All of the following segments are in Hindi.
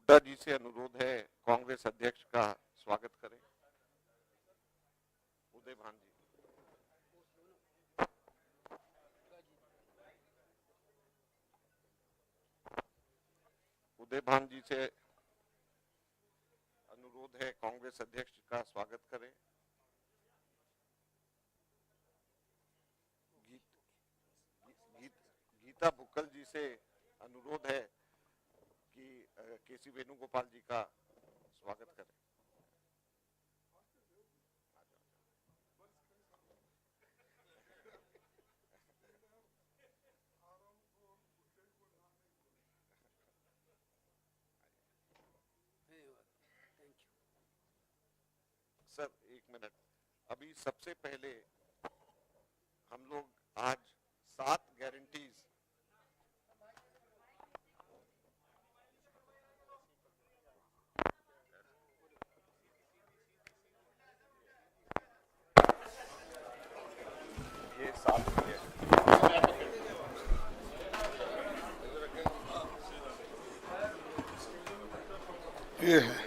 हुड्डा जी से अनुरोध है कांग्रेस अध्यक्ष का स्वागत करें। उदय भान जी। उदय भान जी से अनुरोध है कांग्रेस अध्यक्ष का स्वागत करें। गीता भुक्कल जी से अनुरोध है कि केसी वेणुगोपाल जी का स्वागत करें। सर एक मिनट, अभी सबसे पहले हम लोग आज 7 गारंटीज ये 7 ये है।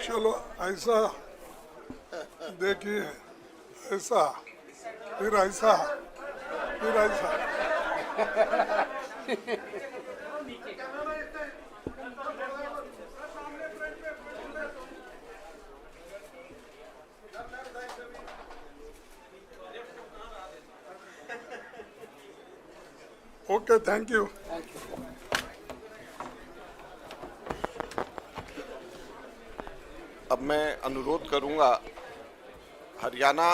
चलो ऐसा देखिए, ऐसा फिर ऐसा फिर ऐसा। Okay, thank you. अब मैं अनुरोध करूंगा हरियाणा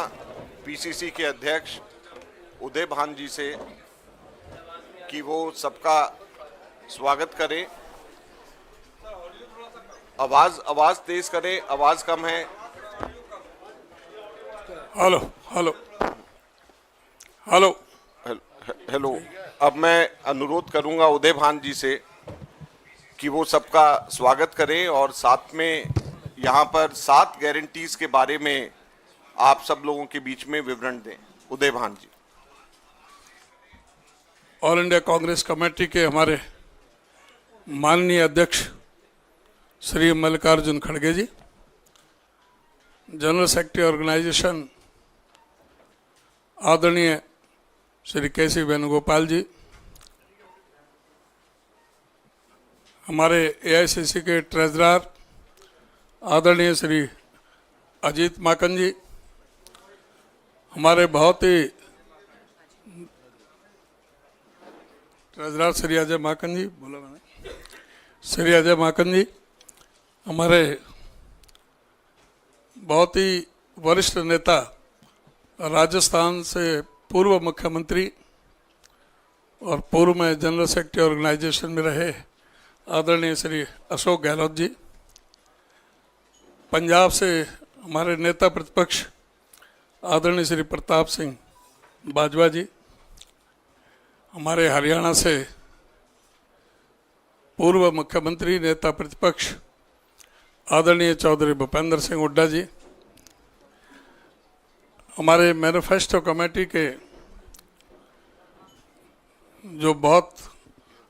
पीसीसी के अध्यक्ष उदय भान जी से कि वो सबका स्वागत करें। आवाज तेज करें, आवाज कम है। Hello hello hello hello. अब मैं अनुरोध करूंगा उदय भान जी से कि वो सबका स्वागत करें और साथ में यहाँ पर 7 गारंटीज के बारे में आप सब लोगों के बीच में विवरण दें। उदय भान जी। ऑल इंडिया कांग्रेस कमेटी के हमारे माननीय अध्यक्ष श्री मल्लिकार्जुन खड़गे जी, जनरल सेक्रेटरी ऑर्गेनाइजेशन आदरणीय श्री केसी वेणुगोपाल जी, हमारे एआईसीसी के ट्रेजरर आदरणीय श्री अजीत माकन जी, हमारे बहुत ही ट्रेजरर श्री अजय माकन जी, बोला मैंने, श्री अजय माकन जी, हमारे बहुत ही वरिष्ठ नेता राजस्थान से पूर्व मुख्यमंत्री और पूर्व में जनरल सेक्रेटरी ऑर्गेनाइजेशन में रहे आदरणीय श्री अशोक गहलोत जी, पंजाब से हमारे नेता प्रतिपक्ष आदरणीय श्री प्रताप सिंह बाजवा जी, हमारे हरियाणा से पूर्व मुख्यमंत्री नेता प्रतिपक्ष आदरणीय चौधरी भूपेंद्र सिंह हुड्डा जी, हमारे मैनिफेस्टो कमेटी के जो बहुत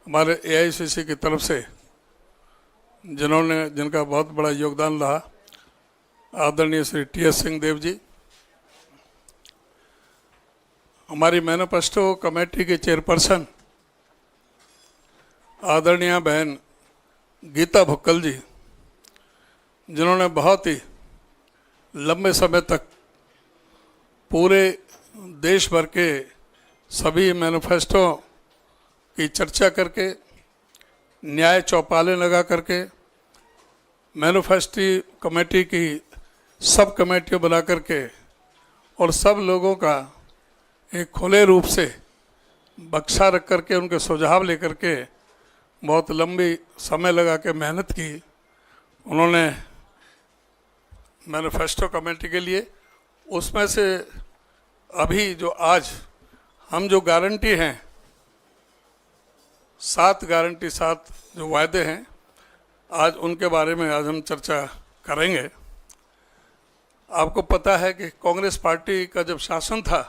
हमारे एआईसीसी की तरफ से जिनका बहुत बड़ा योगदान रहा आदरणीय श्री टीएस सिंह देव जी, हमारी मैनिफेस्टो कमेटी के चेयरपर्सन आदरणीय बहन गीता भुक्कल जी, जिन्होंने बहुत ही लंबे समय तक पूरे देश भर के सभी मैनिफेस्टो की चर्चा करके, न्याय चौपालें लगा करके, मैनिफेस्टो कमेटी की सब कमेटियाँ बना करके और सब लोगों का एक खुले रूप से बक्सा रख करके उनके सुझाव लेकर के बहुत लंबी समय लगा के मेहनत की उन्होंने मैनिफेस्टो कमेटी के लिए। उसमें से अभी जो आज हम जो गारंटी हैं, 7 गारंटी, 7 जो वायदे हैं, आज उनके बारे में आज हम चर्चा करेंगे। आपको पता है कि कांग्रेस पार्टी का जब शासन था,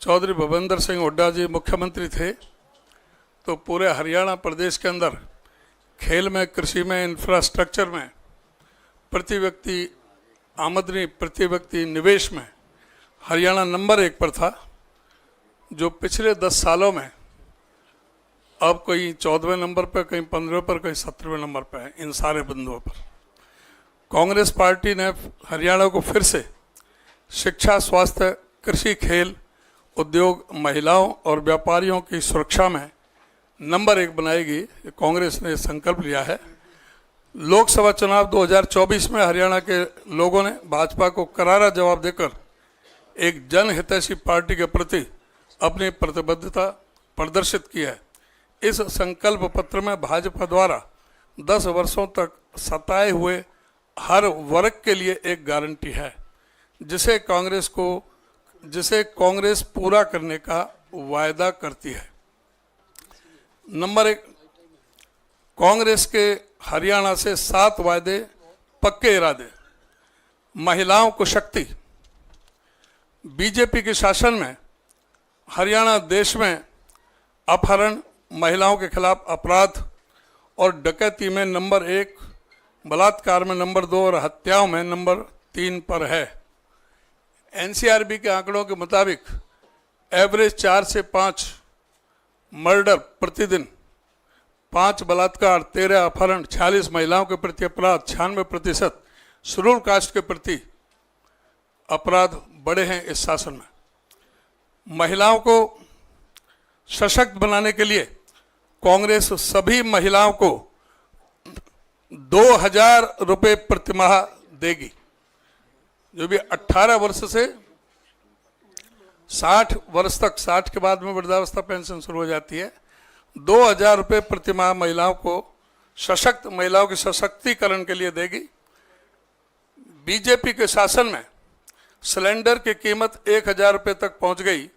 चौधरी भूपेंद्र सिंह हुड्डा जी मुख्यमंत्री थे, तो पूरे हरियाणा प्रदेश के अंदर खेल में, कृषि में, इंफ्रास्ट्रक्चर में, प्रति व्यक्ति आमदनी, प्रति व्यक्ति निवेश में हरियाणा नंबर 1 पर था, जो पिछले 10 सालों में अब कहीं 14वें नंबर पर, कहीं 15वें पर, कहीं 17वें नंबर पर है। इन सारे बिंदुओं पर कांग्रेस पार्टी ने हरियाणा को फिर से शिक्षा, स्वास्थ्य, कृषि, खेल, उद्योग, महिलाओं और व्यापारियों की सुरक्षा में नंबर 1 बनाएगी। कांग्रेस ने संकल्प लिया है। लोकसभा चुनाव 2024 में हरियाणा के लोगों ने भाजपा को करारा जवाब देकर एक जनहितैषी पार्टी के प्रति अपनी प्रतिबद्धता प्रदर्शित की है। इस संकल्प पत्र में भाजपा द्वारा 10 वर्षों तक सताए हुए हर वर्ग के लिए एक गारंटी है, जिसे कांग्रेस पूरा करने का वायदा करती है। नंबर 1, कांग्रेस के हरियाणा से 7 वायदे, पक्के इरादे। महिलाओं को शक्ति। बीजेपी के शासन में हरियाणा देश में अपहरण, महिलाओं के खिलाफ अपराध और डकैती में नंबर 1, बलात्कार में नंबर 2 और हत्याओं में नंबर 3 पर है। एनसीआरबी के आंकड़ों के मुताबिक एवरेज 4 से 5 मर्डर प्रतिदिन, 5 बलात्कार, 13 अपहरण, 46 महिलाओं के प्रति अपराध, 96% शेड्यूल कास्ट के प्रति अपराध बढ़े हैं इस शासन में। महिलाओं को सशक्त बनाने के लिए कांग्रेस सभी महिलाओं को 2000 रुपये प्रतिमाह देगी। जो भी 18 वर्ष से 60 वर्ष तक, 60 के बाद में वृद्धावस्था पेंशन शुरू हो जाती है, 2000 रुपये प्रतिमाह महिलाओं को, सशक्त महिलाओं के सशक्तिकरण के लिए देगी। बीजेपी के शासन में सिलेंडर की कीमत 1000 रुपये तक पहुंच गई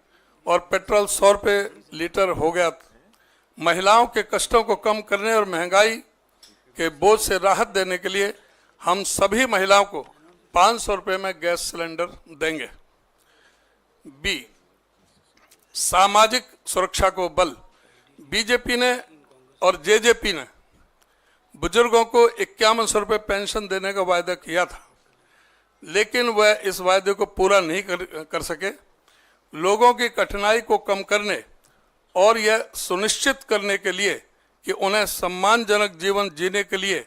और पेट्रोल 100 रुपये लीटर हो गया। महिलाओं के कष्टों को कम करने और महंगाई के बोझ से राहत देने के लिए हम सभी महिलाओं को 500 रुपये में गैस सिलेंडर देंगे। बी, सामाजिक सुरक्षा को बल। बीजेपी ने और जेजेपी ने बुजुर्गों को 5100 रुपये पेंशन देने का वायदा किया था, लेकिन वह इस वायदे को पूरा नहीं कर सके। लोगों की कठिनाई को कम करने और यह सुनिश्चित करने के लिए कि उन्हें सम्मानजनक जीवन जीने के लिए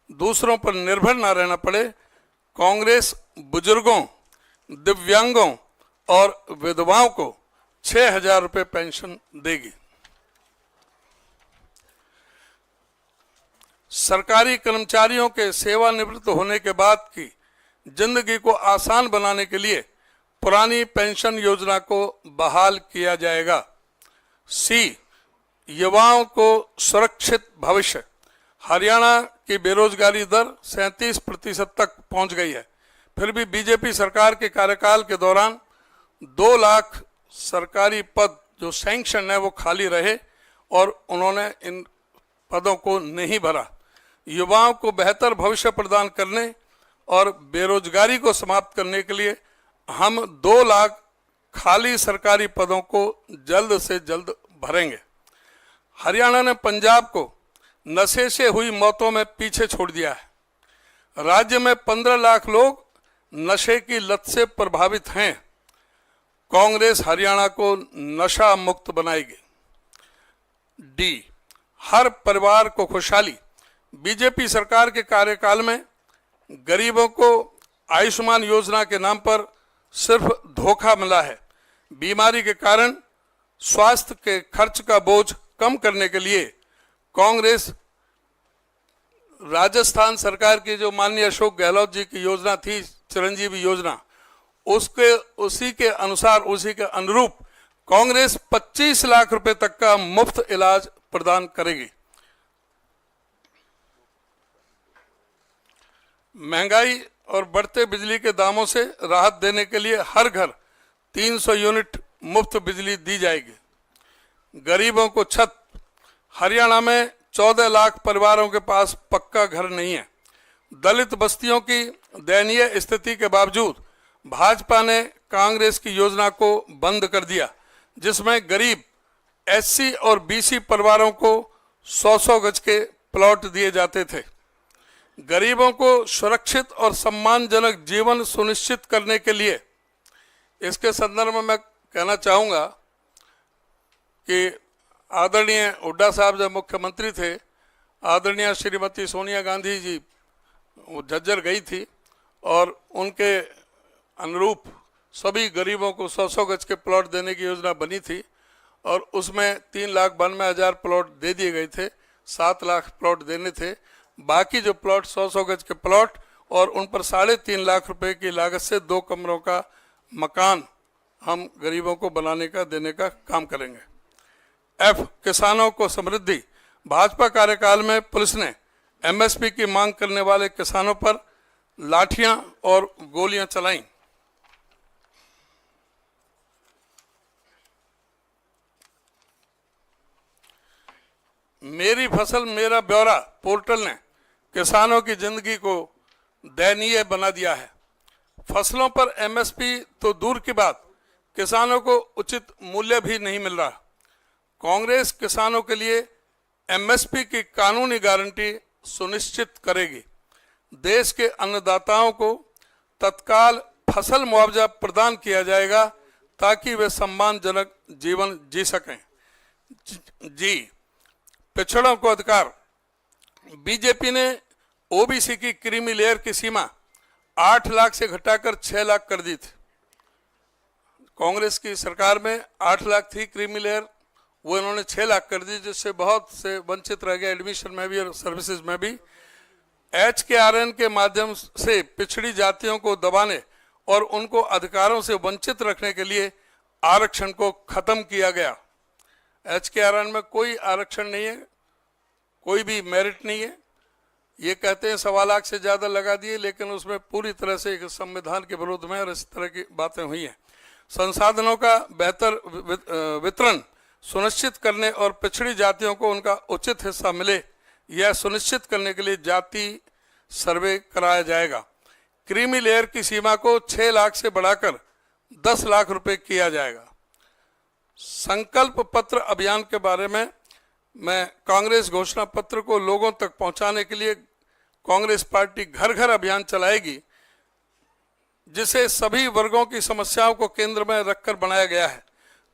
दूसरों पर निर्भर न रहना पड़े, कांग्रेस बुजुर्गों, दिव्यांगों और विधवाओं को 6000 रुपये पेंशन देगी। सरकारी कर्मचारियों के सेवानिवृत्त होने के बाद की जिंदगी को आसान बनाने के लिए पुरानी पेंशन योजना को बहाल किया जाएगा। सी, युवाओं को सुरक्षित भविष्य। हरियाणा की बेरोजगारी दर 37% तक पहुंच गई है, फिर भी बीजेपी सरकार के कार्यकाल के दौरान 2 लाख सरकारी पद जो सैंक्शन है वो खाली रहे और उन्होंने इन पदों को नहीं भरा। युवाओं को बेहतर भविष्य प्रदान करने और बेरोजगारी को समाप्त करने के लिए हम 2 लाख खाली सरकारी पदों को जल्द से जल्द भरेंगे। हरियाणा ने पंजाब को नशे से हुई मौतों में पीछे छोड़ दिया है। राज्य में 15 लाख लोग नशे की लत से प्रभावित हैं। कांग्रेस हरियाणा को नशा मुक्त बनाएगी। डी, हर परिवार को खुशहाली। बीजेपी सरकार के कार्यकाल में गरीबों को आयुष्मान योजना के नाम पर सिर्फ धोखा मिला है। बीमारी के कारण स्वास्थ्य के खर्च का बोझ कम करने के लिए कांग्रेस राजस्थान सरकार की जो माननीय अशोक गहलोत जी की योजना थी, चिरंजीवी योजना, उसी के अनुसार, उसी के अनुरूप कांग्रेस 25 लाख रुपए तक का मुफ्त इलाज प्रदान करेगी। महंगाई और बढ़ते बिजली के दामों से राहत देने के लिए हर घर 300 यूनिट मुफ्त बिजली दी जाएगी। गरीबों को छत। हरियाणा में 14 लाख परिवारों के पास पक्का घर नहीं है। दलित बस्तियों की दयनीय स्थिति के बावजूद भाजपा ने कांग्रेस की योजना को बंद कर दिया, जिसमें गरीब एससी और बीसी परिवारों को 100-100 गज के प्लॉट दिए जाते थे। गरीबों को सुरक्षित और सम्मानजनक जीवन सुनिश्चित करने के लिए इसके संदर्भ में मैं कहना चाहूँगा कि आदरणीय हुड्डा साहब जब मुख्यमंत्री थे, आदरणीय श्रीमती सोनिया गांधी जी वो झज्जर गई थी और उनके अनुरूप सभी गरीबों को 100-100 गज के प्लॉट देने की योजना बनी थी और उसमें 3,92,000 प्लॉट दे दिए गए थे। 7 लाख प्लॉट देने थे। बाकी जो प्लॉट 100-100 गज के प्लॉट और उन पर 3.5 लाख रुपए की लागत से 2 कमरों का मकान हम गरीबों को बनाने का देने का काम करेंगे। एफ, किसानों को समृद्धि। भाजपा कार्यकाल में पुलिस ने एमएसपी की मांग करने वाले किसानों पर लाठियां और गोलियां चलाईं। मेरी फसल मेरा ब्यौरा पोर्टल ने किसानों की जिंदगी को दयनीय बना दिया है। फसलों पर एमएसपी तो दूर की बात, किसानों को उचित मूल्य भी नहीं मिल रहा। कांग्रेस किसानों के लिए एमएसपी की कानूनी गारंटी सुनिश्चित करेगी। देश के अन्नदाताओं को तत्काल फसल मुआवजा प्रदान किया जाएगा ताकि वे सम्मानजनक जीवन जी सकें। जी, पिछड़ों को अधिकार। बीजेपी ने ओबीसी की क्रीमी लेयर की सीमा 8 लाख से घटाकर 6 लाख कर दी थी। कांग्रेस की सरकार में 8 लाख थी क्रीमी लेयर, वो इन्होंने 6 लाख कर दी, जिससे बहुत से वंचित रह गए एडमिशन में भी और सर्विसेज में भी। HKRN के माध्यम से पिछड़ी जातियों को दबाने और उनको अधिकारों से वंचित रखने के लिए आरक्षण को खत्म किया गया। HKRN में कोई आरक्षण नहीं है, कोई भी मेरिट नहीं है। ये कहते हैं 1.25 लाख से ज़्यादा लगा दिए, लेकिन उसमें पूरी तरह से संविधान के विरोध में और इस तरह की बातें हुई हैं। संसाधनों का बेहतर वितरण सुनिश्चित करने और पिछड़ी जातियों को उनका उचित हिस्सा मिले, यह सुनिश्चित करने के लिए जाति सर्वे कराया जाएगा। क्रीमी लेयर की सीमा को 6 लाख से बढ़ाकर 10 लाख रुपए किया जाएगा। संकल्प पत्र अभियान के बारे में मैं कांग्रेस घोषणा पत्र को लोगों तक पहुंचाने के लिए कांग्रेस पार्टी घर घर अभियान चलाएगी, जिसे सभी वर्गों की समस्याओं को केंद्र में रखकर बनाया गया है।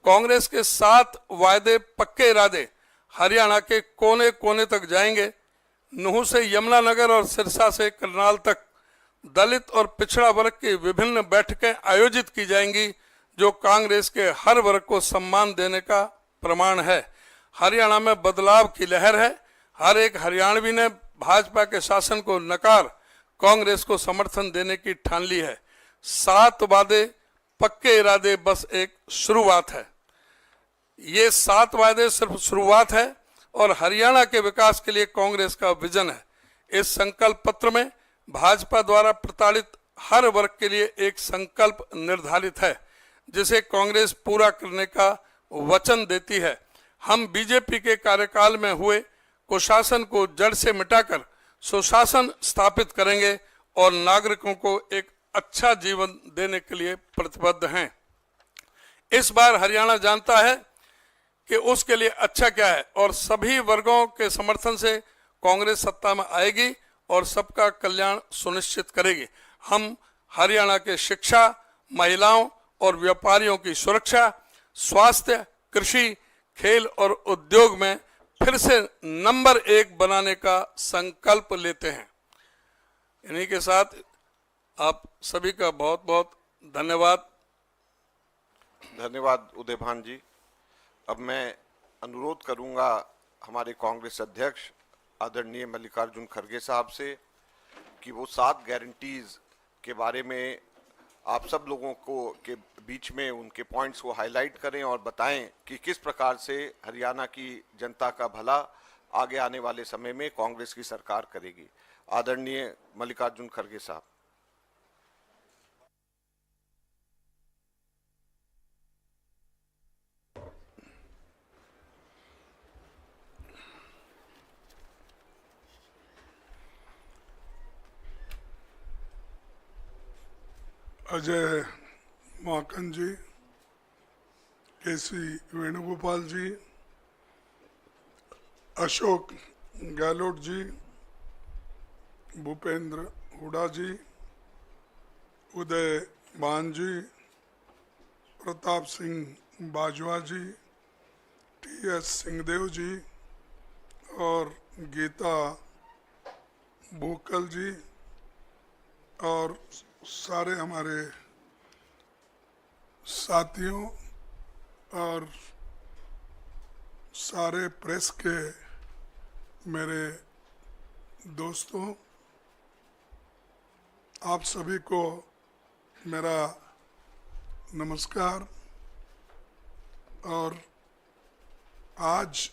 कांग्रेस के 7 वायदे पक्के इरादे हरियाणा के कोने कोने तक जाएंगे। नूह से यमुनानगर और सिरसा से करनाल तक दलित और पिछड़ा वर्ग की विभिन्न बैठकें आयोजित की जाएंगी, जो कांग्रेस के हर वर्ग को सम्मान देने का प्रमाण है। हरियाणा में बदलाव की लहर है। हर एक हरियाणवी ने भाजपा के शासन को नकार कांग्रेस को समर्थन देने की ठान ली है। 7 वादे पक्के इरादे बस एक शुरुआत है। ये 7 वादे सिर्फ शुरुआत है और हरियाणा के विकास के लिए कांग्रेस का विजन है। इस संकल्प पत्र में भाजपा द्वारा प्रताड़ित हर वर्ग के लिए एक संकल्प निर्धारित है, जिसे कांग्रेस पूरा करने का वचन देती है। हम बीजेपी के कार्यकाल में हुए कुशासन को जड़ से मिटाकर सुशासन स्थापित करेंगे और नागरिकों को एक अच्छा जीवन देने के लिए प्रतिबद्ध हैं। इस बार हरियाणा जानता है कि उसके लिए अच्छा क्या है और सभी वर्गों के समर्थन से कांग्रेस सत्ता में आएगी और सबका कल्याण सुनिश्चित करेगी। हम हरियाणा के शिक्षा, महिलाओं और व्यापारियों की सुरक्षा, स्वास्थ्य, कृषि, खेल और उद्योग में फिर से नंबर 1 बनाने का संकल्प लेते हैं। इन्हीं के साथ आप सभी का बहुत बहुत धन्यवाद। धन्यवाद उदयभान जी। अब मैं अनुरोध करूंगा हमारे कांग्रेस अध्यक्ष आदरणीय मल्लिकार्जुन खड़गे साहब से कि वो 7 गारंटीज के बारे में आप सब लोगों को के बीच में उनके पॉइंट्स को हाईलाइट करें और बताएं कि किस प्रकार से हरियाणा की जनता का भला आगे आने वाले समय में कांग्रेस की सरकार करेगी। आदरणीय मल्लिकार्जुन खड़गे साहब। अजय माकन जी, केसी वेणुगोपाल जी, अशोक गहलोत जी, भूपेंद्र हुडा जी, उदय मान जी, प्रताप सिंह बाजवा जी, टी.एस. सिंहदेव जी और गीता भूकल जी और सारे हमारे साथियों और सारे प्रेस के मेरे दोस्तों, आप सभी को मेरा नमस्कार। और आज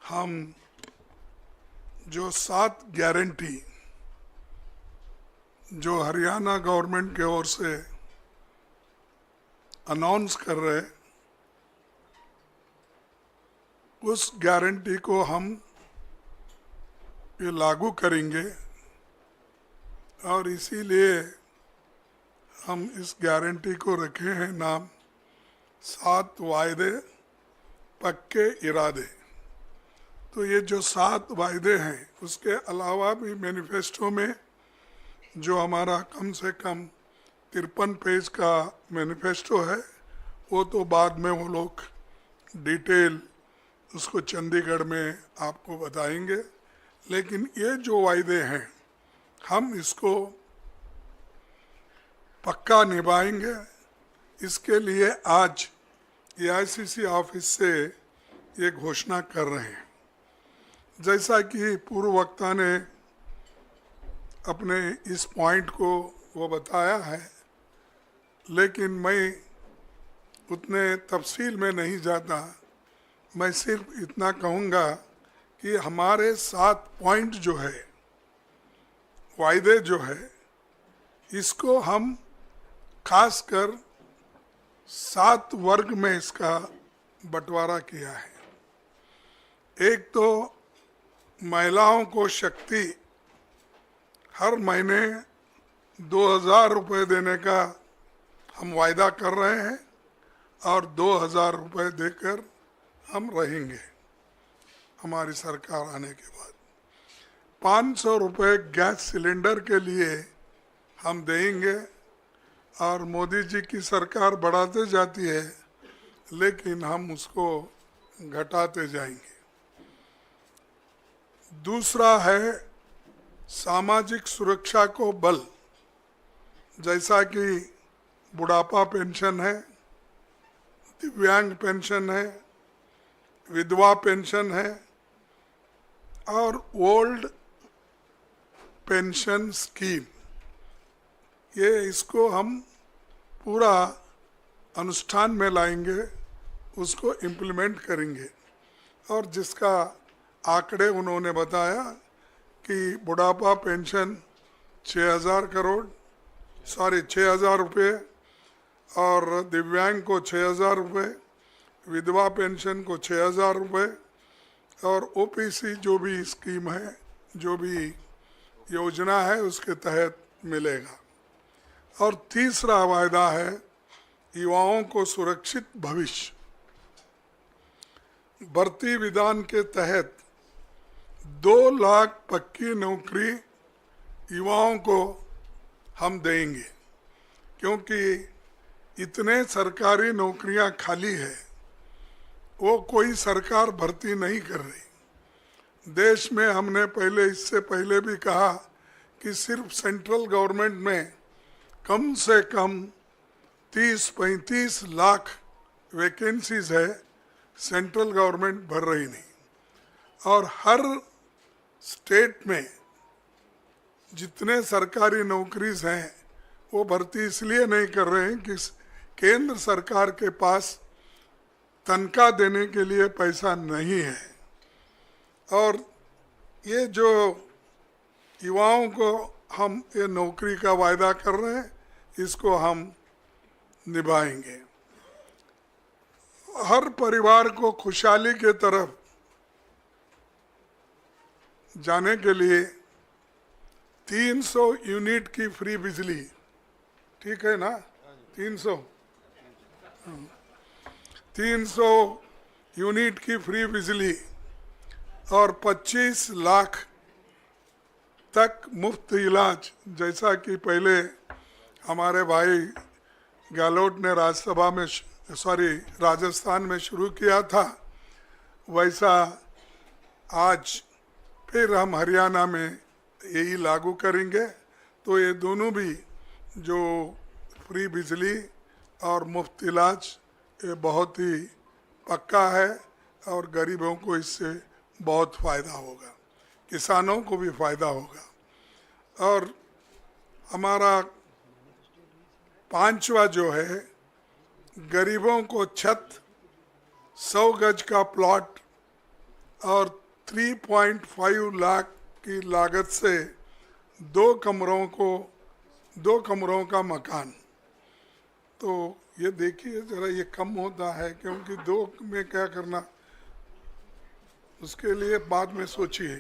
हम जो 7 गारंटी जो हरियाणा गवर्नमेंट की ओर से अनाउंस कर रहे, उस गारंटी को हम ये लागू करेंगे और इसीलिए हम इस गारंटी को रखे हैं नाम 7 वायदे पक्के इरादे। तो ये जो 7 वायदे हैं, उसके अलावा भी मैनिफेस्टो में जो हमारा कम से कम 53 पेज का मैनिफेस्टो है, वो तो बाद में वो लोग डिटेल उसको चंडीगढ़ में आपको बताएंगे। लेकिन ये जो वायदे हैं, हम इसको पक्का निभाएंगे। इसके लिए आज एआईसीसी ऑफिस से ये घोषणा कर रहे हैं। जैसा कि पूर्व वक्ता ने अपने इस पॉइंट को वो बताया है, लेकिन मैं उतने तफसील में नहीं जाता। मैं सिर्फ इतना कहूँगा कि हमारे 7 पॉइंट जो है, वायदे जो है, इसको हम खासकर 7 वर्ग में इसका बंटवारा किया है। एक तो महिलाओं को शक्ति हर महीने 2000 रुपये देने का हम वायदा कर रहे हैं और 2000 रुपये देकर हम रहेंगे हमारी सरकार आने के बाद। 500 रुपये गैस सिलेंडर के लिए हम देंगे और मोदी जी की सरकार बढ़ाते जाती है, लेकिन हम उसको घटाते जाएंगे। दूसरा है सामाजिक सुरक्षा को बल, जैसा कि बुढ़ापा पेंशन है, दिव्यांग पेंशन है, विधवा पेंशन है और ओल्ड पेंशन स्कीम। ये इसको हम पूरा अनुष्ठान में लाएंगे, उसको इम्प्लीमेंट करेंगे। और जिसका आंकड़े उन्होंने बताया कि बुढ़ापा पेंशन 6000 रुपये और दिव्यांग को 6000 रुपये, विधवा पेंशन को 6000 रुपये और ओपीसी जो भी स्कीम है, जो भी योजना है, उसके तहत मिलेगा। और तीसरा वायदा है युवाओं को सुरक्षित भविष्य। भर्ती विधान के तहत 2 लाख पक्की नौकरी युवाओं को हम देंगे, क्योंकि इतने सरकारी नौकरियां खाली है, वो कोई सरकार भर्ती नहीं कर रही। देश में हमने इससे पहले भी कहा कि सिर्फ सेंट्रल गवर्नमेंट में कम से कम 30-35 लाख वैकेंसीज है, सेंट्रल गवर्नमेंट भर रही नहीं। और हर स्टेट में जितने सरकारी नौकरीज हैं, वो भर्ती इसलिए नहीं कर रहे हैं कि केंद्र सरकार के पास तनख्वाह देने के लिए पैसा नहीं है। और ये जो युवाओं को हम ये नौकरी का वायदा कर रहे हैं, इसको हम निभाएंगे। हर परिवार को खुशहाली के तरफ जाने के लिए 300 यूनिट की फ्री बिजली ठीक है ना? 300 300 यूनिट की फ्री बिजली और 25 लाख तक मुफ्त इलाज, जैसा कि पहले हमारे भाई गहलोत ने राज्यसभा में राजस्थान में शुरू किया था, वैसा आज फिर हम हरियाणा में यही लागू करेंगे। तो ये दोनों भी जो फ्री बिजली और मुफ्त इलाज, ये बहुत ही पक्का है और गरीबों को इससे बहुत फ़ायदा होगा, किसानों को भी फ़ायदा होगा। और हमारा 5वां जो है, गरीबों को छत, 100 गज का प्लॉट और 3.5 लाख की लागत से 2 कमरों का मकान। तो ये देखिए ज़रा, ये कम होता है, क्योंकि 2 में क्या करना, उसके लिए बाद में सोचिए,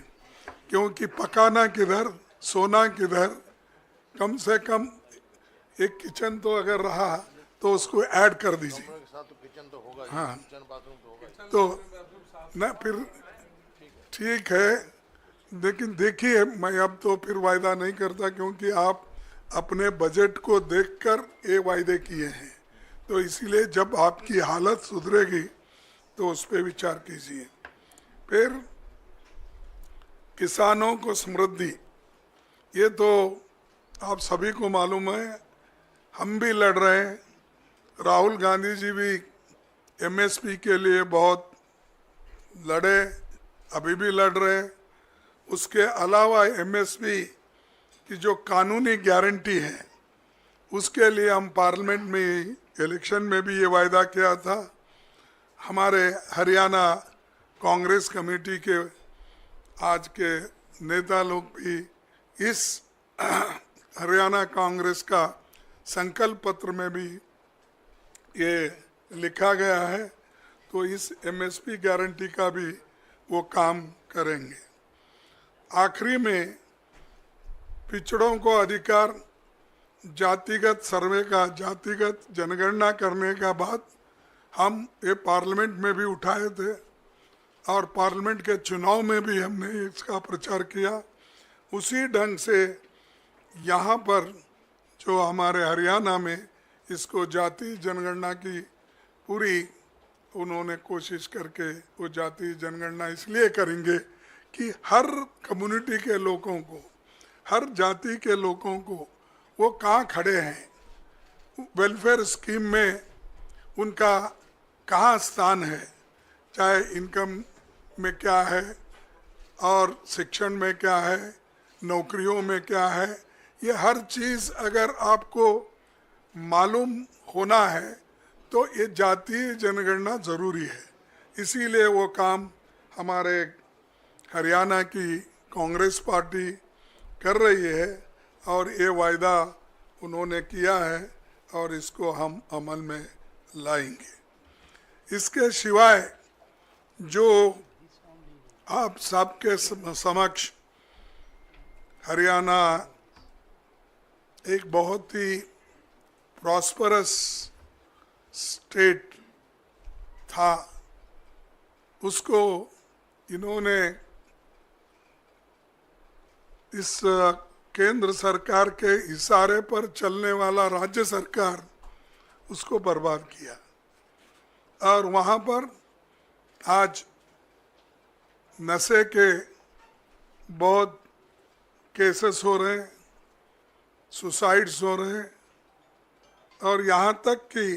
क्योंकि पकाना किधर, सोना किधर। कम से कम एक किचन तो अगर रहा तो उसको ऐड कर दीजिए। हाँ, तो ना फिर ठीक है, लेकिन देखिए, मैं अब तो फिर वायदा नहीं करता, क्योंकि आप अपने बजट को देखकर ये वायदे किए हैं। तो इसीलिए जब आपकी हालत सुधरेगी तो उस पर विचार कीजिए। फिर किसानों को समृद्धि, ये तो आप सभी को मालूम है, हम भी लड़ रहे हैं। राहुल गांधी जी भी एमएसपी के लिए बहुत लड़े, अभी भी लड़ रहे हैं। उसके अलावा एमएसपी की जो कानूनी गारंटी है, उसके लिए हम पार्लियामेंट में इलेक्शन में भी ये वायदा किया था। हमारे हरियाणा कांग्रेस कमेटी के आज के नेता लोग भी इस हरियाणा कांग्रेस का संकल्प पत्र में भी ये लिखा गया है। तो इस एमएसपी गारंटी का भी वो काम करेंगे। आखिरी में पिछड़ों को अधिकार, जातिगत सर्वे का, जातिगत जनगणना करने का बात हम ये पार्लियामेंट में भी उठाए थे और पार्लियामेंट के चुनाव में भी हमने इसका प्रचार किया। उसी ढंग से यहाँ पर जो हमारे हरियाणा में इसको जाति जनगणना की पूरी उन्होंने कोशिश करके वो जाति जनगणना इसलिए करेंगे कि हर कम्युनिटी के लोगों को, हर जाति के लोगों को वो कहाँ खड़े हैं, वेलफेयर स्कीम में उनका कहाँ स्थान है, चाहे इनकम में क्या है और शिक्षण में क्या है, नौकरियों में क्या है, ये हर चीज़ अगर आपको मालूम होना है तो ये जातीय जनगणना ज़रूरी है। इसीलिए वो काम हमारे हरियाणा की कांग्रेस पार्टी कर रही है और ये वायदा उन्होंने किया है और इसको हम अमल में लाएंगे। इसके सिवाय जो आप सबके समक्ष हरियाणा एक बहुत ही प्रॉस्परस स्टेट था, उसको इन्होंने इस केंद्र सरकार के इशारे पर चलने वाला राज्य सरकार उसको बर्बाद किया और वहाँ पर आज नशे के बहुत केसेस हो रहे हैं, सुसाइड्स हो रहे हैं और यहाँ तक कि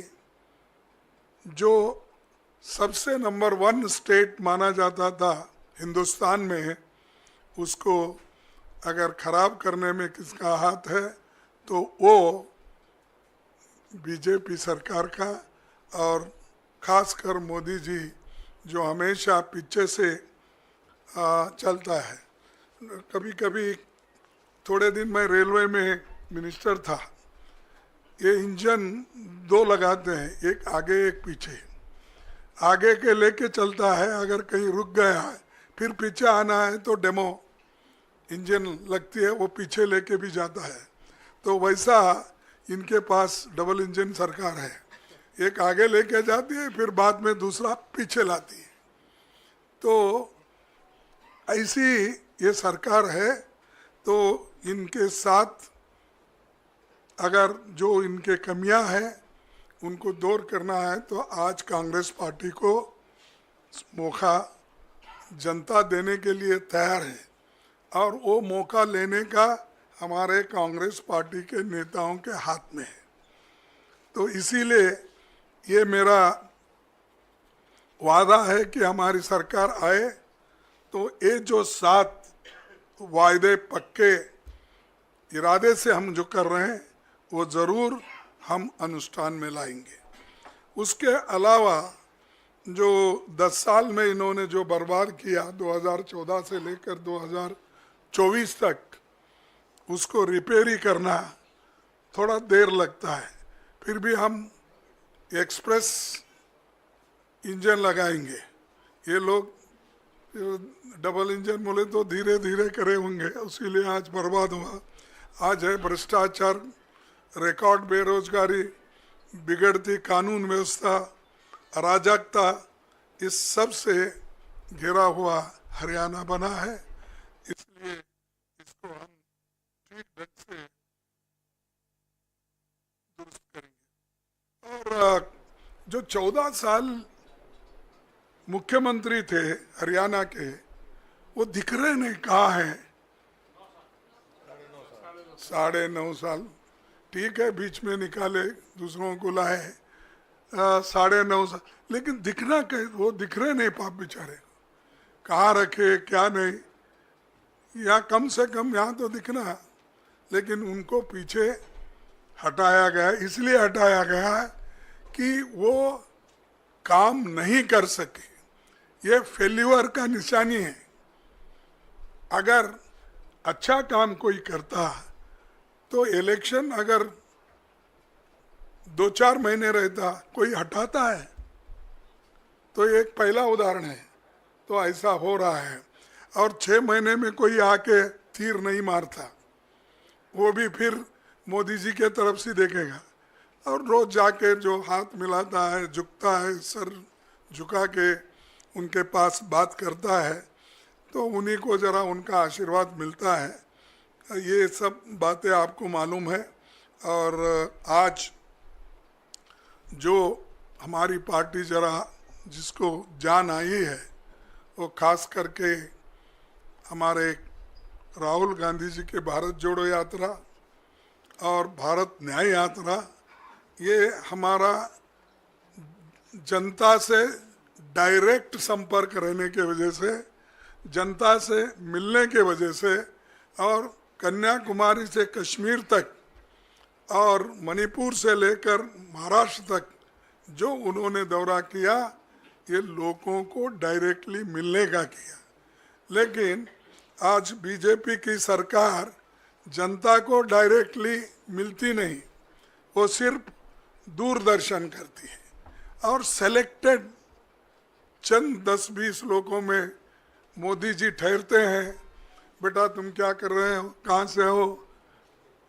जो सबसे नंबर 1 स्टेट माना जाता था हिंदुस्तान में, उसको अगर खराब करने में किसका हाथ है तो वो बीजेपी सरकार का और खासकर मोदी जी जो हमेशा पीछे से चलता है। कभी कभी थोड़े दिन मैं रेलवे में मिनिस्टर था, ये इंजन 2 लगाते हैं, एक आगे एक पीछे, आगे के लेके चलता है, अगर कहीं रुक गया है फिर पीछे आना है तो डेमो इंजन लगती है, वो पीछे लेके भी जाता है। तो वैसा इनके पास डबल इंजन सरकार है, एक आगे लेके जाती है फिर बाद में दूसरा पीछे लाती है। तो ऐसी ये सरकार है। तो इनके साथ अगर जो इनके कमियां हैं उनको दूर करना है तो आज कांग्रेस पार्टी को मौका जनता देने के लिए तैयार है और वो मौका लेने का हमारे कांग्रेस पार्टी के नेताओं के हाथ में है। तो इसीलिए ये मेरा वादा है कि हमारी सरकार आए तो ये जो 7 वायदे पक्के इरादे से हम जो कर रहे हैं वो ज़रूर हम अनुष्ठान में लाएंगे। उसके अलावा जो 10 साल में इन्होंने जो बर्बाद किया 2014 से लेकर 2024 तक, उसको रिपेयरी करना थोड़ा देर लगता है, फिर भी हम एक्सप्रेस इंजन लगाएंगे। ये लोग डबल इंजन बोले तो धीरे धीरे करे होंगे, इसीलिए आज बर्बाद हुआ। आज है भ्रष्टाचार, रिकॉर्ड बेरोजगारी, बिगड़ती कानून व्यवस्था, अराजकता, इस सब से घिरा हुआ हरियाणा बना है। इसलिए इसको हम ठीक ढंग से दुरुस्त करेंगे। और जो 14 साल मुख्यमंत्री थे हरियाणा के, वो दिख रहे नहीं, कहाँ है? 9.5 साल, ठीक है, बीच में निकाले, दूसरों को लाए, 9.5 साल, लेकिन दिखना कहीं, वो दिख रहे नहीं पाप बेचारे, कहाँ रखे क्या नहीं, या कम से कम यहाँ तो दिखना। लेकिन उनको पीछे हटाया गया, इसलिए हटाया गया कि वो काम नहीं कर सके। ये फेल्यूर का निशानी है। अगर अच्छा काम कोई करता तो इलेक्शन अगर 2-4 महीने रहता, कोई हटाता है? तो एक पहला उदाहरण है। तो ऐसा हो रहा है। और 6 महीने में कोई आके तीर नहीं मारता, वो भी फिर मोदी जी के तरफ से देखेगा। और रोज जाके जो हाथ मिलाता है, झुकता है, सर झुका के उनके पास बात करता है, तो उन्हीं को जरा उनका आशीर्वाद मिलता है। ये सब बातें आपको मालूम है। और आज जो हमारी पार्टी जरा जिसको जान आई है, वो खास करके हमारे राहुल गांधी जी के भारत जोड़ो यात्रा और भारत न्याय यात्रा, ये हमारा जनता से डायरेक्ट संपर्क रहने के वजह से, जनता से मिलने के वजह से, और कन्याकुमारी से कश्मीर तक और मणिपुर से लेकर महाराष्ट्र तक जो उन्होंने दौरा किया, ये लोगों को डायरेक्टली मिलने का किया। लेकिन आज बीजेपी की सरकार जनता को डायरेक्टली मिलती नहीं, वो सिर्फ दूरदर्शन करती है और सेलेक्टेड चंद 10-20 लोगों में मोदी जी ठहरते हैं, बेटा तुम क्या कर रहे हो, कहाँ से हो,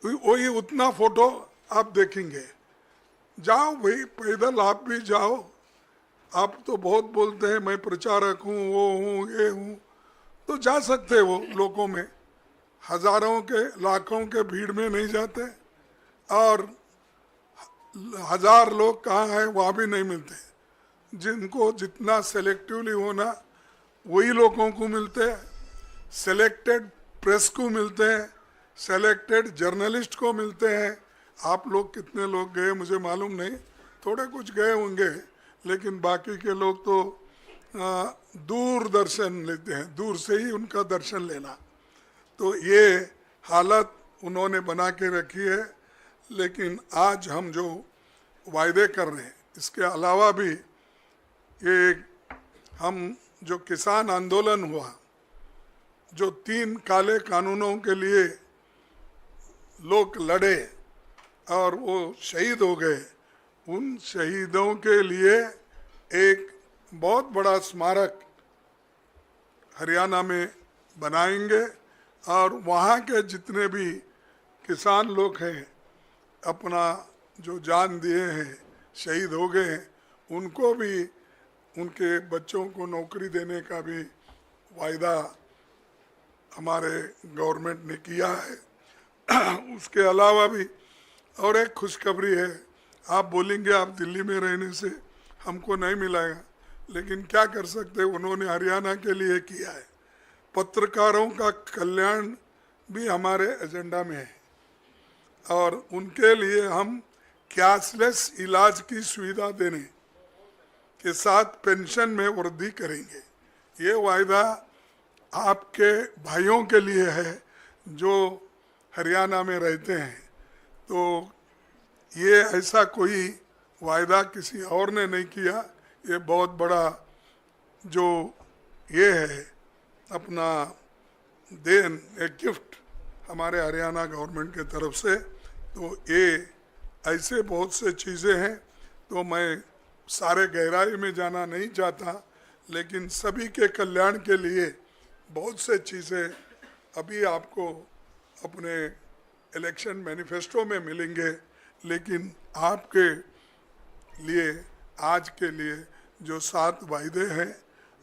वही उतना फोटो आप देखेंगे। जाओ भाई, पैदल आप भी जाओ, आप तो बहुत बोलते हैं मैं प्रचारक हूँ, वो हूँ, ये हूँ, तो जा सकते वो लोगों में, हजारों के लाखों के भीड़ में नहीं जाते। और 1000 लोग कहाँ हैं वहाँ भी नहीं मिलते। जिनको जितना सेलेक्टिवली होना वही लोगों को मिलते हैं, सेलेक्टेड प्रेस को मिलते हैं, सेलेक्टेड जर्नलिस्ट को मिलते हैं। आप लोग कितने लोग गए मुझे मालूम नहीं, थोड़े कुछ गए होंगे, लेकिन बाकी के लोग तो दूर दर्शन लेते हैं, दूर से ही उनका दर्शन लेना। तो ये हालत उन्होंने बना के रखी है। लेकिन आज हम जो वायदे कर रहे हैं, इसके अलावा भी ये हम जो किसान आंदोलन हुआ, जो 3 काले कानूनों के लिए लोग लड़े और वो शहीद हो गए, उन शहीदों के लिए एक बहुत बड़ा स्मारक हरियाणा में बनाएंगे। और वहाँ के जितने भी किसान लोग हैं अपना जो जान दिए हैं, शहीद हो गए हैं, उनको भी उनके बच्चों को नौकरी देने का भी वायदा हमारे गवर्नमेंट ने किया है। उसके अलावा भी और एक खुशखबरी है। आप बोलेंगे आप दिल्ली में रहने से हमको नहीं मिलेगा, लेकिन क्या कर सकते, उन्होंने हरियाणा के लिए किया है। पत्रकारों का कल्याण भी हमारे एजेंडा में है और उनके लिए हम कैशलेस इलाज की सुविधा देने के साथ पेंशन में वृद्धि करेंगे। ये वायदा आपके भाइयों के लिए है जो हरियाणा में रहते हैं। तो ये ऐसा कोई वायदा किसी और ने नहीं किया। ये बहुत बड़ा जो ये है अपना देन, एक गिफ्ट हमारे हरियाणा गवर्नमेंट के तरफ से। तो ये ऐसे बहुत से चीज़ें हैं, तो मैं सारे गहराई में जाना नहीं चाहता, लेकिन सभी के कल्याण के लिए बहुत से चीज़ें अभी आपको अपने इलेक्शन मैनिफेस्टो में मिलेंगे, लेकिन आपके लिए आज के लिए जो 7 वायदे हैं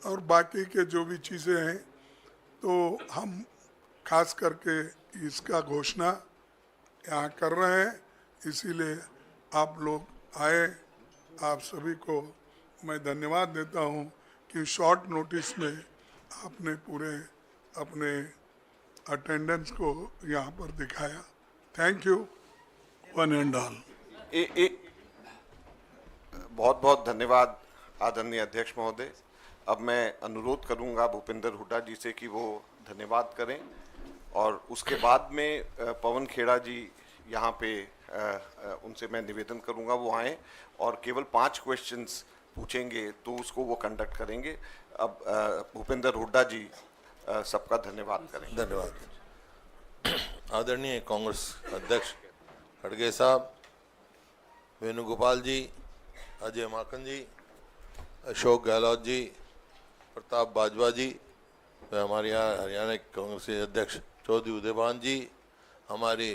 और बाकी के जो भी चीज़ें हैं, तो हम खास करके इसका घोषणा यहाँ कर रहे हैं। इसीलिए आप लोग आए, आप सभी को मैं धन्यवाद देता हूँ कि शॉर्ट नोटिस में आपने पूरे अपने अटेंडेंस को यहाँ पर दिखाया। Thank you one and all. बहुत बहुत धन्यवाद आदरणीय अध्यक्ष महोदय। अब मैं अनुरोध करूंगा भूपेंद्र हुड्डा जी से कि वो धन्यवाद करें और उसके बाद में पवन खेड़ा जी यहाँ पे उनसे मैं निवेदन करूंगा वो आए और केवल 5 क्वेश्चंस पूछेंगे तो उसको वो कंडक्ट करेंगे। अब भूपेंद्र हुड्डा जी सबका धन्यवाद करें। धन्यवाद। आदरणीय कांग्रेस अध्यक्ष खड़गे साहब, वेणुगोपाल जी, अजय माकन जी, अशोक गहलोत जी, प्रताप बाजवा जी, हमारे यहाँ हरियाणा कांग्रेस के अध्यक्ष चौधरी उदयभान जी, हमारी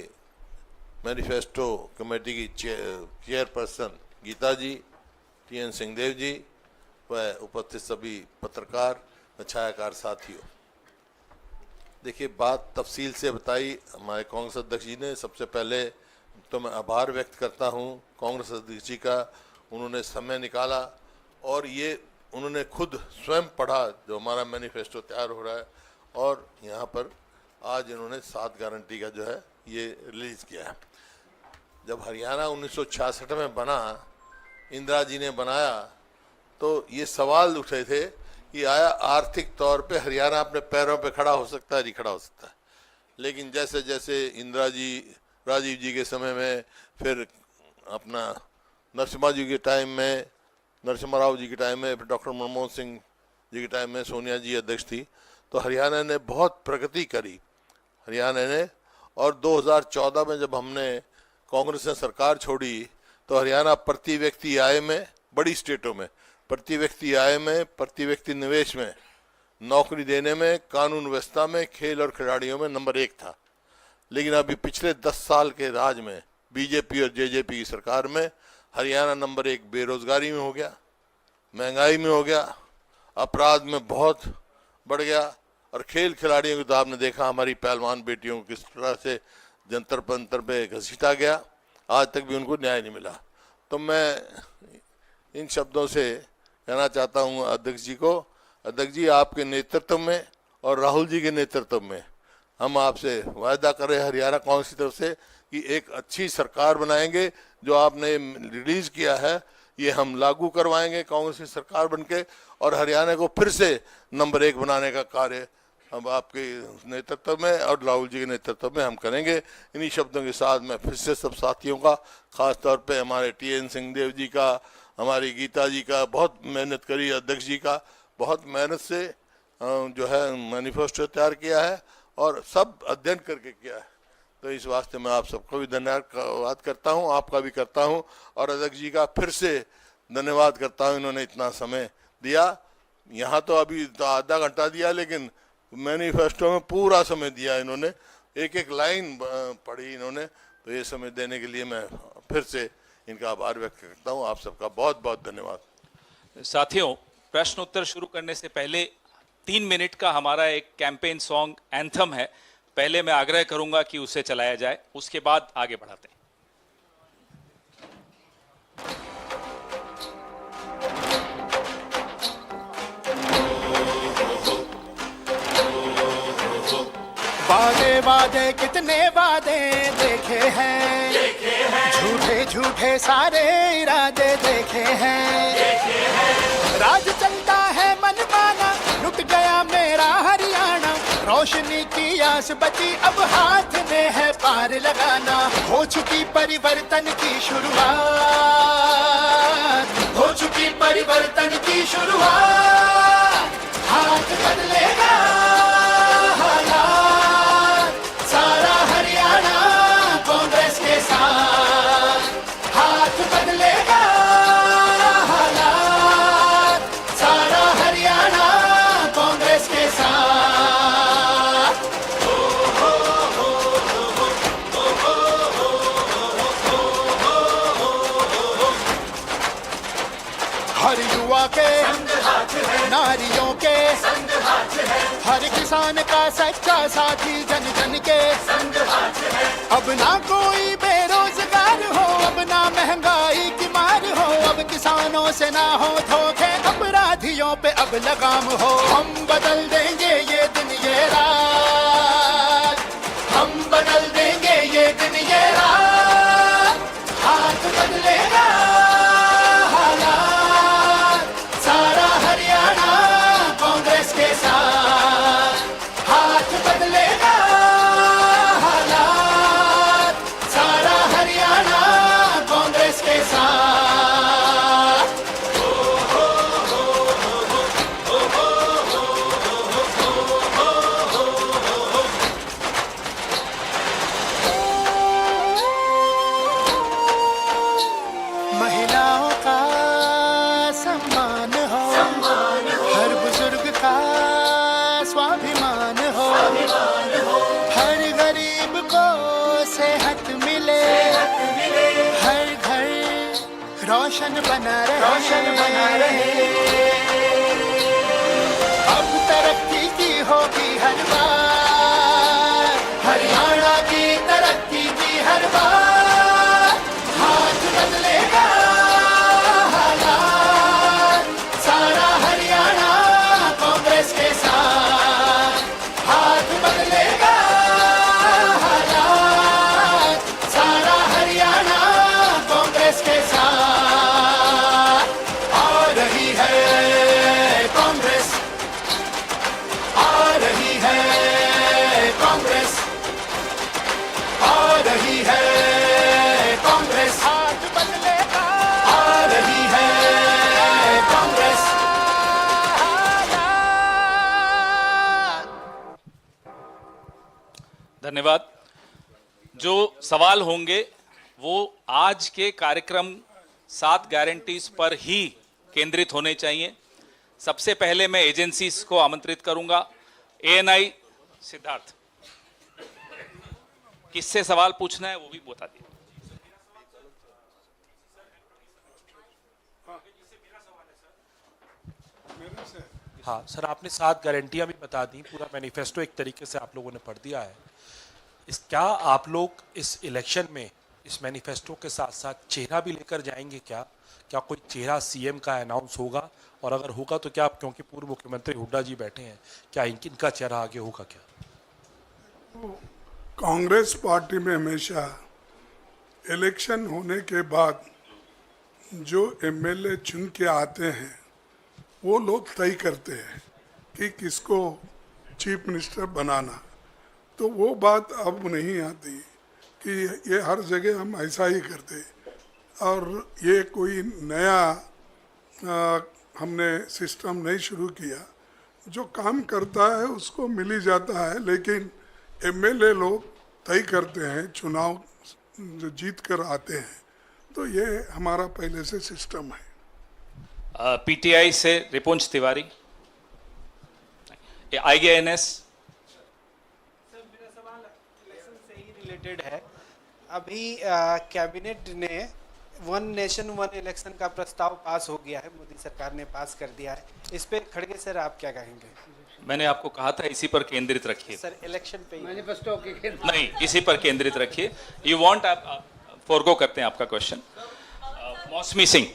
मैनिफेस्टो कमेटी की चेयरपर्सन गीता जी, TN सिंहदेव जी व उपस्थित सभी पत्रकार व छायाकार साथियों, देखिए बात तफसील से बताई हमारे कांग्रेस अध्यक्ष जी ने। सबसे पहले तो मैं आभार व्यक्त करता हूँ कांग्रेस अध्यक्ष जी का, उन्होंने समय निकाला और ये उन्होंने खुद स्वयं पढ़ा जो हमारा मैनिफेस्टो तैयार हो रहा है, और यहाँ पर आज इन्होंने 7 गारंटी का जो है ये रिलीज़ किया है। जब हरियाणा 1966 में बना, इंदिरा जी ने बनाया, तो ये सवाल उठे थे कि आया आर्थिक तौर पे हरियाणा अपने पैरों पे खड़ा हो सकता है, नहीं खड़ा हो सकता है। लेकिन जैसे जैसे इंदिरा जी, राजीव जी के समय में, फिर अपना नरसिम्हा जी के टाइम में, नरसिम्हा राव जी के टाइम में, फिर डॉक्टर मनमोहन सिंह जी के टाइम में सोनिया जी अध्यक्ष थी, तो हरियाणा ने बहुत प्रगति करी हरियाणा ने। और 2014 में जब हमने कांग्रेस ने सरकार छोड़ी, तो हरियाणा प्रति व्यक्ति आय में, बड़ी स्टेटों में प्रति व्यक्ति आय में, प्रति व्यक्ति निवेश में, नौकरी देने में, कानून व्यवस्था में, खेल और खिलाड़ियों में नंबर 1 था। लेकिन अभी पिछले 10 साल के राज में, बीजेपी और जेजेपी की सरकार में, हरियाणा नंबर 1 बेरोजगारी में हो गया, महंगाई में हो गया, अपराध में बहुत बढ़ गया, और खेल खिलाड़ियों को तो आपने देखा हमारी पहलवान बेटियों को किस तरह से जंतर पंतर पे घसीटा गया, आज तक भी उनको न्याय नहीं मिला। तो मैं इन शब्दों से कहना चाहता हूँ अध्यक्ष जी को, अध्यक्ष जी आपके नेतृत्व में और राहुल जी के नेतृत्व में हम आपसे वायदा कर रहे हैं हरियाणा कांग्रेस की तरफ से कि एक अच्छी सरकार बनाएंगे। जो आपने रिलीज किया है ये हम लागू करवाएंगे कांग्रेस की सरकार बनके, और हरियाणा को फिर से नंबर 1 बनाने का कार्य हम आपके नेतृत्व में और राहुल जी के नेतृत्व में हम करेंगे। इन्हीं शब्दों के साथ मैं फिर से सब साथियों का, खास तौर पे हमारे TN सिंहदेव जी का, हमारी गीता जी का, बहुत मेहनत करी, अध्यक्ष जी का बहुत मेहनत से जो है मैनिफेस्टो तैयार किया है और सब अध्ययन करके किया है। तो इस वास्ते मैं आप सबको भी धन्यवाद करता हूँ, आपका भी करता हूँ, और अध्यक्ष जी का फिर से धन्यवाद करता हूँ, इन्होंने इतना समय दिया। यहाँ तो अभी तो आधा घंटा दिया, लेकिन मैनिफेस्टो में पूरा समय दिया इन्होंने, एक एक लाइन पढ़ी इन्होंने, तो ये समय देने के लिए मैं फिर से इनका आभार व्यक्त करता हूँ। आप सबका बहुत बहुत धन्यवाद। साथियों, प्रश्न उत्तर शुरू करने से पहले 3 मिनट का हमारा एक कैंपेन सॉन्ग एंथम है, पहले मैं आग्रह करूंगा कि उसे चलाया जाए, उसके बाद आगे बढ़ाते हैं। वादे वादे कितने वादे देखे हैं, झूठे झूठे सारे इरादे देखे हैं, राज चलता है मनमाना, लुट गया मेरा हरियाणा, रोशनी की आस बची अब हाथ में है पार लगाना, हो चुकी परिवर्तन की शुरुआत, हो चुकी परिवर्तन की शुरुआत, हाथ बदलेगा हालात, सारा हरियाणा कांग्रेस के साथ, हाथ बदलेगा हालात, सारा हरियाणा कांग्रेस के साथ। हर युवा के नारियों के, हर किसान का सच्चा साथी जन जन के, अब ना कोई बेरोजगार हो, अब ना महंगाई की मार हो, अब किसानों से ना हो धोखे, अपराधियों पे अब लगाम हो, हम बदल देंगे ये दिन ये रात, हम बदल देंगे ये दिन ये रात, हाथ बदलेगा हालात, सारा हरियाणा कांग्रेस के साथ, हाथ बदलेगा हालात, सारा हरियाणा कांग्रेस के साथ। महिलाओं का सम्मान हो, हर बुजुर्ग का स्वाभिमान हो, हर गरीब को सेहत मिले, हर घर रोशन बना रहे, अब तरक्की की होगी हर बार, हरियाणा की तरक्की की हर बार, हाथ बदलेगा हालात, सारा हरियाणा कांग्रेस के साथ, हाथ बदलेगा हालात, सारा हरियाणा कांग्रेस के साथ। आ रही है कांग्रेस, आ रही है कांग्रेस, आ रही है कांग्रेस, हाथ बदलेगा, आ रही है कांग्रेस। धन्यवाद। जो सवाल होंगे वो आज के कार्यक्रम 7 गारंटीज पर ही केंद्रित होने चाहिए। सबसे पहले मैं एजेंसीज को आमंत्रित करूंगा। एएनआई सिद्धार्थ, किससे सवाल पूछना है वो भी बता दिए। हाँ सर, आपने 7 गारंटियां भी बता दी, पूरा मैनिफेस्टो एक तरीके से आप लोगों ने पढ़ दिया है। क्या आप लोग इस इलेक्शन में इस मैनिफेस्टो के साथ साथ चेहरा भी लेकर जाएंगे? क्या कोई चेहरा सीएम का अनाउंस होगा? और अगर होगा तो क्या, क्योंकि पूर्व मुख्यमंत्री हुड्डा जी बैठे हैं, क्या इनका चेहरा आगे होगा क्या? कांग्रेस पार्टी में हमेशा इलेक्शन होने के बाद जो एमएलए चुन के आते हैं वो लोग तय करते हैं कि किसको चीफ मिनिस्टर बनाना। तो वो बात अब नहीं आती कि ये हर जगह हम ऐसा ही करते, और ये कोई नया हमने सिस्टम नहीं शुरू किया। जो काम करता है उसको मिल ही जाता है, लेकिन एमएलए लोग तय करते हैं, चुनाव जो जीत कर आते हैं। तो ये हमारा पहले से सिस्टम है। पीटीआई से रिपुंज तिवारी, आईएएनएस। सर मेरा सवाल इलेक्शन से ही रिलेटेड है। अभी कैबिनेट ने वन नेशन वन इलेक्शन का प्रस्ताव पास हो गया है, मोदी सरकार ने पास कर दिया है। इस पे खड़गे सर आप क्या कहेंगे? मैंने आपको कहा था इसी पर केंद्रित रखिए। सर इलेक्शन पे ही। मैनिफेस्टो के नहीं, इसी पर केंद्रित रखिए। यू वांट, आप फॉरगो करते हैं आपका क्वेश्चन। मौसमी सिंह।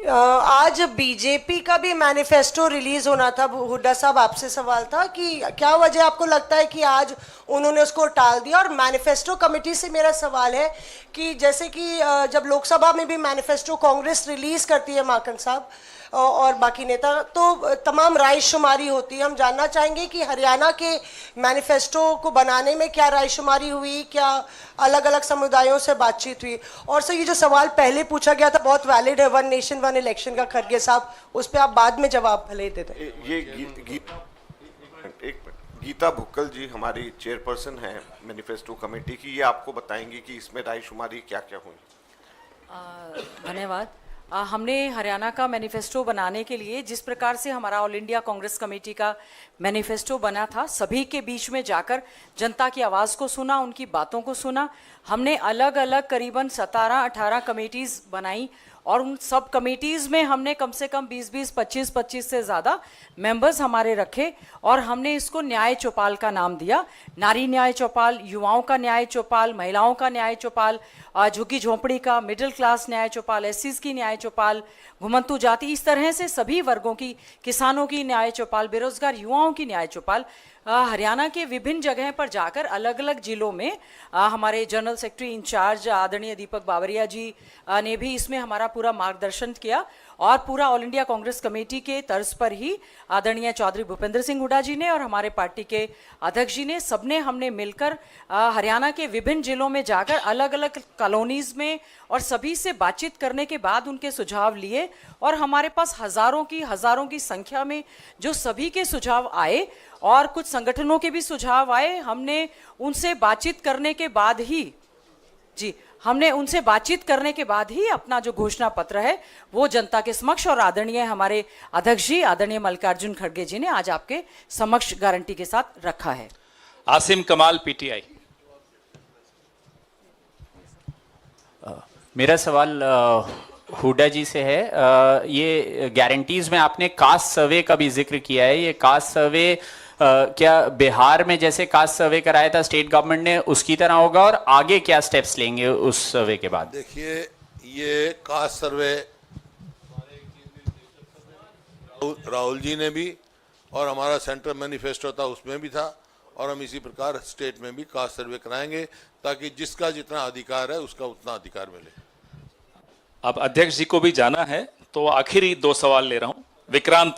आज बीजेपी का भी मैनिफेस्टो रिलीज होना था। हुड्डा साहब, आपसे सवाल था कि क्या वजह आपको लगता है कि आज उन्होंने उसको टाल दिया? और मैनिफेस्टो कमेटी से मेरा सवाल है कि जैसे कि जब लोकसभा में भी मैनिफेस्टो कांग्रेस रिलीज करती है, माकन साहब और बाकी नेता, तो तमाम रायशुमारी होती है। हम जानना चाहेंगे कि हरियाणा के मैनिफेस्टो को बनाने में क्या रायशुमारी हुई, क्या अलग अलग समुदायों से बातचीत हुई? और सर, ये जो सवाल पहले पूछा गया था बहुत वैलिड है, वन नेशन वन इलेक्शन का, खड़गे साहब, उस पर आप बाद में जवाब भले दे दें। एक गीता भुक्कल जी हमारी चेयरपर्सन है मैनिफेस्टो कमेटी की, ये आपको बताएंगी कि इसमें रायशुमारी क्या क्या हुई। धन्यवाद। हमने हरियाणा का मैनिफेस्टो बनाने के लिए जिस प्रकार से हमारा ऑल इंडिया कांग्रेस कमेटी का मैनिफेस्टो बना था, सभी के बीच में जाकर जनता की आवाज़ को सुना, उनकी बातों को सुना। हमने अलग अलग करीबन 17-18 कमेटीज़ बनाई और उन सब कमेटीज़ में हमने कम से कम 20-20, 25-25 से ज़्यादा मेंबर्स हमारे रखे और हमने इसको न्याय चौपाल का नाम दिया। नारी न्याय चौपाल, युवाओं का न्याय चौपाल, महिलाओं का न्याय चौपाल, झुग्गी झोंपड़ी का, मिडिल क्लास न्याय चौपाल, एससीज की न्याय चौपाल, घुमंतू जाति, इस तरह से सभी वर्गों की, किसानों की न्याय चौपाल, बेरोजगार युवाओं की न्याय चौपाल। हरियाणा के विभिन्न जगह पर जाकर अलग अलग जिलों में हमारे जनरल सेक्रेटरी इंचार्ज आदरणीय दीपक बावरिया जी ने भी इसमें हमारा पूरा मार्गदर्शन किया और पूरा ऑल इंडिया कांग्रेस कमेटी के तर्ज पर ही आदरणीय चौधरी भूपेंद्र सिंह हुड्डा जी ने और हमारे पार्टी के अध्यक्ष जी ने, सबने हमने मिलकर हरियाणा के विभिन्न जिलों में जाकर अलग अलग कॉलोनीज में और सभी से बातचीत करने के बाद उनके सुझाव लिए और हमारे पास हजारों की संख्या में जो सभी के सुझाव आए और कुछ संगठनों के भी सुझाव आए। हमने उनसे बातचीत करने के बाद ही अपना जो घोषणा पत्र है वो जनता के समक्ष और आदरणीय हमारे अध्यक्ष जी आदरणीय मल्लिकार्जुन खड़गे जी ने आज आपके समक्ष गारंटी के साथ रखा है। आसिम कमाल, पीटीआई। मेरा सवाल हुड्डा जी से है। ये गारंटीज में आपने कास्ट सर्वे का भी जिक्र किया है। ये कास्ट सर्वे क्या बिहार में जैसे कास्ट सर्वे कराया था स्टेट गवर्नमेंट ने, उसकी तरह होगा और आगे क्या स्टेप्स लेंगे उस सर्वे के बाद? देखिए, ये कास्ट सर्वे राहुल जी ने भी और हमारा सेंट्रल मैनिफेस्टो था उसमें भी था और हम इसी प्रकार स्टेट में भी कास्ट सर्वे कराएंगे ताकि जिसका जितना अधिकार है उसका उतना अधिकार मिले। अब अध्यक्ष जी को भी जाना है तो आखिरी 2 सवाल ले रहा हूं। विक्रांत,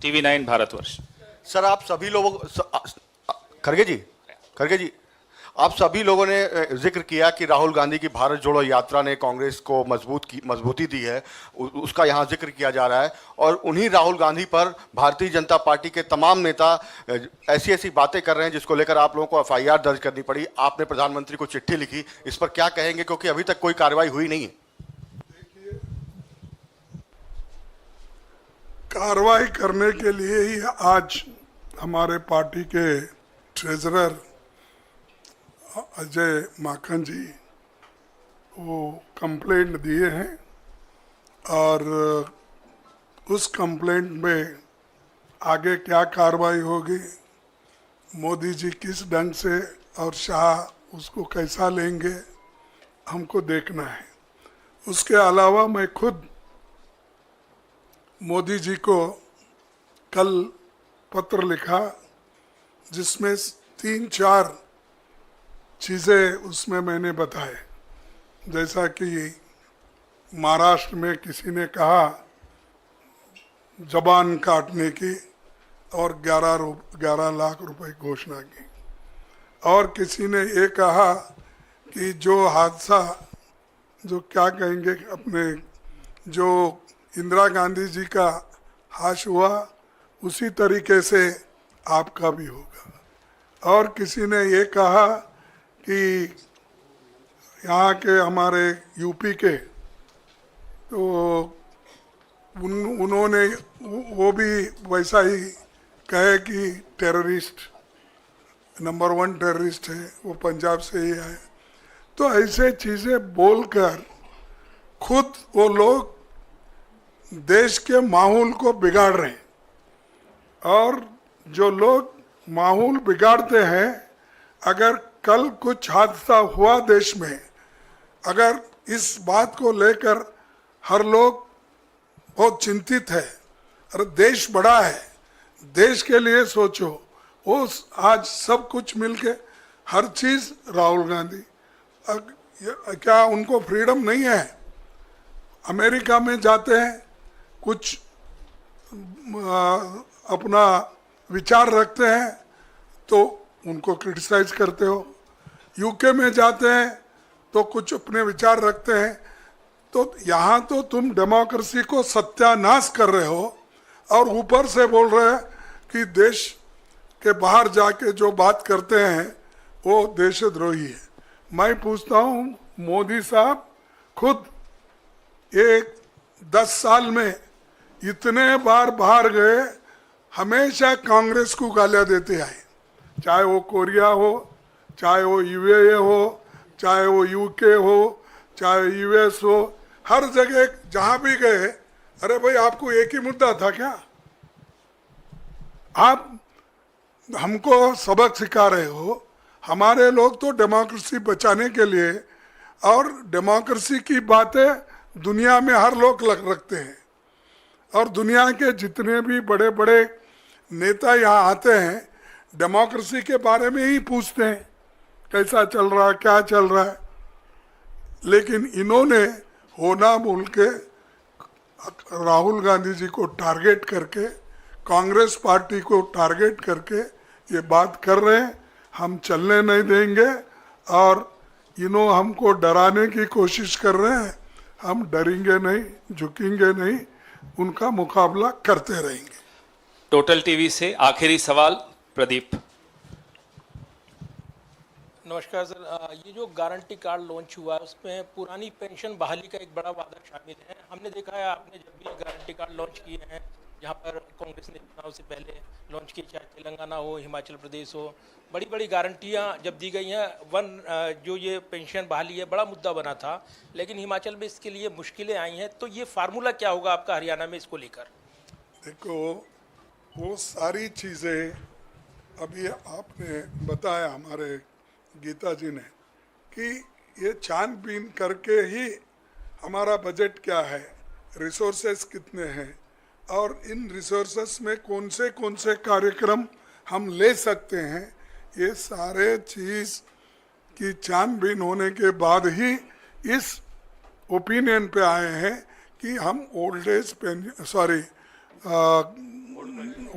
TV9 भारतवर्ष। सर, आप सभी लोगों, खड़गे जी, आप सभी लोगों ने जिक्र किया कि राहुल गांधी की भारत जोड़ो यात्रा ने कांग्रेस को मजबूती दी है, उसका यहाँ जिक्र किया जा रहा है और उन्हीं राहुल गांधी पर भारतीय जनता पार्टी के तमाम नेता ऐसी बातें कर रहे हैं जिसको लेकर आप लोगों को FIR दर्ज करनी पड़ी। आपने प्रधानमंत्री को चिट्ठी लिखी, इस पर क्या कहेंगे, क्योंकि अभी तक कोई कार्रवाई हुई नहीं है? कार्रवाई करने के लिए ही आज हमारे पार्टी के ट्रेजरर अजय माकन जी वो कंप्लेंट दिए हैं और उस कंप्लेंट में आगे क्या कार्रवाई होगी, मोदी जी किस ढंग से और शाह उसको कैसा लेंगे, हमको देखना है। उसके अलावा मैं खुद मोदी जी को कल पत्र लिखा जिसमें 3-4 चीज़ें उसमें मैंने बताए, जैसा कि महाराष्ट्र में किसी ने कहा जबान काटने की और 11 लाख रुपए घोषणा की, और किसी ने ये कहा कि जो हादसा, जो क्या कहेंगे, अपने जो इंदिरा गांधी जी का हाश हुआ उसी तरीके से आपका भी होगा। और किसी ने ये कहा कि यहाँ के हमारे यूपी के, तो उन्होंने वो भी वैसा ही कहे कि टेररिस्ट नंबर 1 टेररिस्ट है, वो पंजाब से ही आए, तो ऐसे चीज़ें बोलकर खुद वो लोग देश के माहौल को बिगाड़ रहे हैं। और जो लोग माहौल बिगाड़ते हैं, अगर कल कुछ हादसा हुआ देश में, अगर इस बात को लेकर हर लोग बहुत चिंतित है, अरे देश बड़ा है, देश के लिए सोचो। वो आज सब कुछ मिलके हर चीज राहुल गांधी, क्या उनको फ्रीडम नहीं है? अमेरिका में जाते हैं, कुछ अपना विचार रखते हैं तो उनको क्रिटिसाइज करते हो। यूके में जाते हैं तो कुछ अपने विचार रखते हैं। तो यहाँ तो तुम डेमोक्रेसी को सत्यानाश कर रहे हो और ऊपर से बोल रहे हैं कि देश के बाहर जाके जो बात करते हैं वो देशद्रोही है। मैं पूछता हूँ, मोदी साहब खुद एक 10 साल में इतने बार बाहर गए, हमेशा कांग्रेस को गालियाँ देते आए, चाहे वो कोरिया हो, चाहे वो यूएई हो, चाहे वो यूके हो, चाहे यूएस हो, हर जगह जहां भी गए, अरे भाई आपको एक ही मुद्दा था क्या? आप हमको सबक सिखा रहे हो। हमारे लोग तो डेमोक्रेसी बचाने के लिए, और डेमोक्रेसी की बातें दुनिया में हर लोग रखते हैं, और दुनिया के जितने भी बड़े बड़े नेता यहाँ आते हैं डेमोक्रेसी के बारे में ही पूछते हैं, कैसा चल रहा है, क्या चल रहा है। लेकिन इन्होंने होना बोल के राहुल गांधी जी को टारगेट करके, कांग्रेस पार्टी को टारगेट करके ये बात कर रहे हैं। हम चलने नहीं देंगे, और हमको डराने की कोशिश कर रहे हैं। हम डरेंगे नहीं, झुकेंगे नहीं, उनका मुकाबला करते रहेंगे। टोटल टीवी से आखिरी सवाल प्रदीप। नमस्कार सर, ये जो गारंटी कार्ड लॉन्च हुआ है उसमें पुरानी पेंशन बहाली का एक बड़ा वादा शामिल है। हमने देखा है आपने जब भी गारंटी कार्ड लॉन्च किए हैं, जहाँ पर कांग्रेस ने चुनाव से पहले लॉन्च किए, चाहे तेलंगाना हो, हिमाचल प्रदेश हो, बड़ी बड़ी गारंटियाँ जब दी गई हैं। जो ये पेंशन बहाली है बड़ा मुद्दा बना था, लेकिन हिमाचल में इसके लिए मुश्किलें आई हैं। तो ये फार्मूला क्या होगा आपका हरियाणा में इसको लेकर? देखो, वो सारी चीज़ें अभी आपने बताया हमारे गीता जी ने, कि ये छानबीन करके ही हमारा बजट क्या है, रिसोर्सेस कितने हैं, और इन रिसोर्सेस में कौन से कार्यक्रम हम ले सकते हैं, ये सारे चीज़ की छानबीन होने के बाद ही इस ओपिनियन पे आए हैं कि हम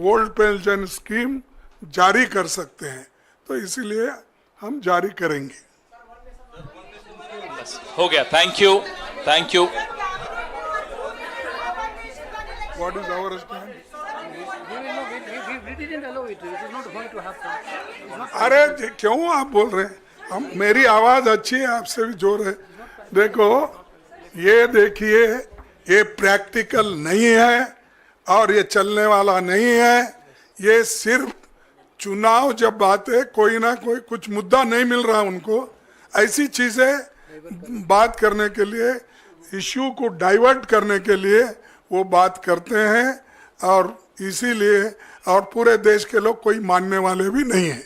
ओल्ड पेंशन स्कीम जारी कर सकते हैं। तो इसीलिए हम जारी करेंगे। हो गया, thank you, thank you. What is our stand? अरे क्यों आप बोल रहे हैं? हम, मेरी आवाज अच्छी है, आपसे भी जोर है। देखो, ये देखिए, ये प्रैक्टिकल नहीं है और ये चलने वाला नहीं है। ये सिर्फ चुनाव जब आते, कोई ना कोई कुछ मुद्दा नहीं मिल रहा उनको, ऐसी चीजें बात करने के लिए, इश्यू को डाइवर्ट करने के लिए वो बात करते हैं, और इसीलिए, और पूरे देश के लोग कोई मानने वाले भी नहीं हैं।